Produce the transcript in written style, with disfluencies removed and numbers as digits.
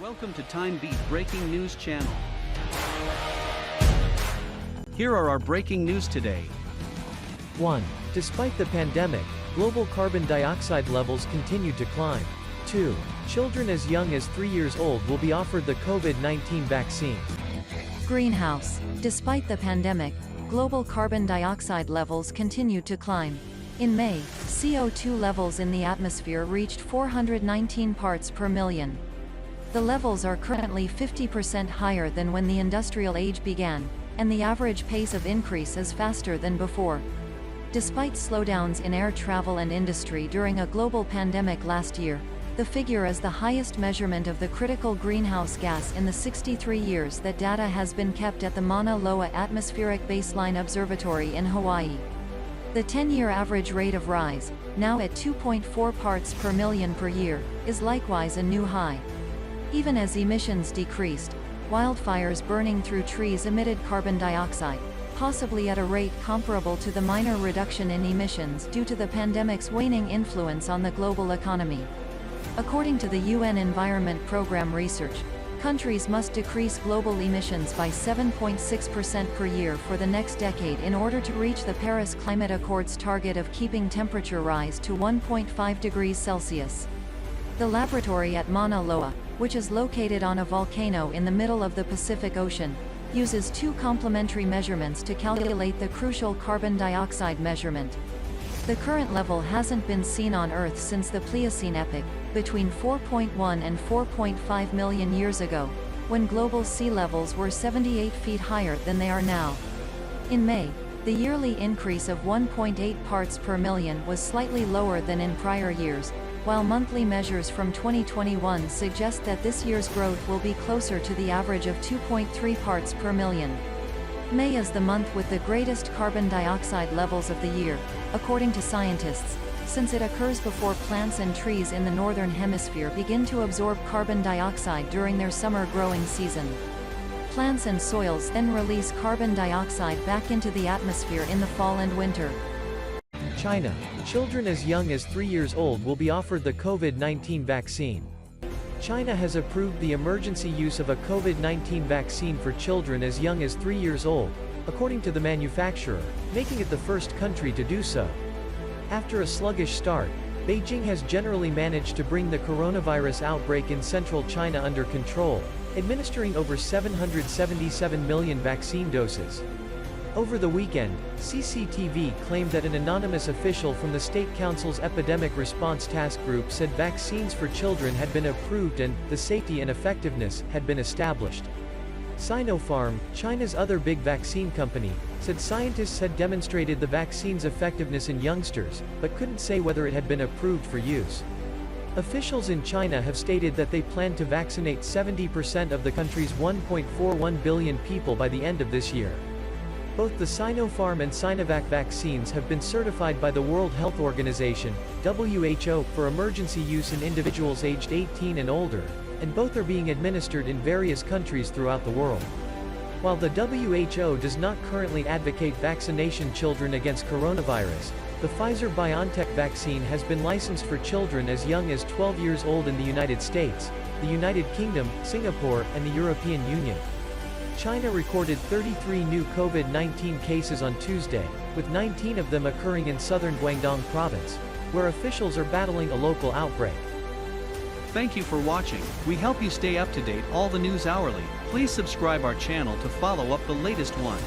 Welcome to TimeBeat Breaking News Channel. Here are our breaking news today. 1. Despite the pandemic, global carbon dioxide levels continue to climb. 2. Children as young as 3 years old will be offered the COVID-19 vaccine. Greenhouse. Despite the pandemic, global carbon dioxide levels continue to climb. In May, CO2 levels in the atmosphere reached 419 parts per million. The levels are currently 50% higher than when the industrial age began, and the average pace of increase is faster than before. Despite slowdowns in air travel and industry during a global pandemic last year, the figure is the highest measurement of the critical greenhouse gas in the 63 years that data has been kept at the Mauna Loa Atmospheric Baseline Observatory in Hawaii. The 10-year average rate of rise, now at 2.4 parts per million per year, is likewise a new high. Even as emissions decreased, wildfires burning through trees emitted carbon dioxide, possibly at a rate comparable to the minor reduction in emissions due to the pandemic's waning influence on the global economy. According to the UN Environment Programme research, countries must decrease global emissions by 7.6% per year for the next decade in order to reach the Paris Climate Accord's target of keeping temperature rise to 1.5 degrees Celsius. The laboratory at Mauna Loa, which is located on a volcano in the middle of the Pacific Ocean, uses two complementary measurements to calculate the crucial carbon dioxide measurement. The current level hasn't been seen on Earth since the Pliocene epoch, between 4.1 and 4.5 million years ago, when global sea levels were 78 feet higher than they are now. In May, the yearly increase of 1.8 parts per million was slightly lower than in prior years, while monthly measures from 2021 suggest that this year's growth will be closer to the average of 2.3 parts per million. May is the month with the greatest carbon dioxide levels of the year, according to scientists, since it occurs before plants and trees in the northern hemisphere begin to absorb carbon dioxide during their summer growing season. Plants and soils then release carbon dioxide back into the atmosphere in the fall and winter. China. Children as young as 3 years old will be offered the COVID-19 vaccine. China has approved the emergency use of a COVID-19 vaccine for children as young as 3 years old, according to the manufacturer, making it the first country to do so. After a sluggish start, Beijing has generally managed to bring the coronavirus outbreak in central China under control, administering over 777 million vaccine doses. Over the weekend, CCTV claimed that an anonymous official from the State Council's Epidemic Response Task Group said vaccines for children had been approved and the safety and effectiveness had been established. Sinopharm, China's other big vaccine company, said scientists had demonstrated the vaccine's effectiveness in youngsters, but couldn't say whether it had been approved for use. Officials in China have stated that they plan to vaccinate 70% of the country's 1.41 billion people by the end of this year. Both the Sinopharm and Sinovac vaccines have been certified by the World Health Organization, WHO, for emergency use in individuals aged 18 and older, and both are being administered in various countries throughout the world. While the WHO does not currently advocate vaccination children against coronavirus, the Pfizer-BioNTech vaccine has been licensed for children as young as 12 years old in the United States, the United Kingdom, Singapore, and the European Union. China recorded 33 new COVID-19 cases on Tuesday, with 19 of them occurring in southern Guangdong province, where officials are battling a local outbreak. Thank you for watching. We help you stay up to date all the news hourly. Please subscribe our channel to follow up the latest one.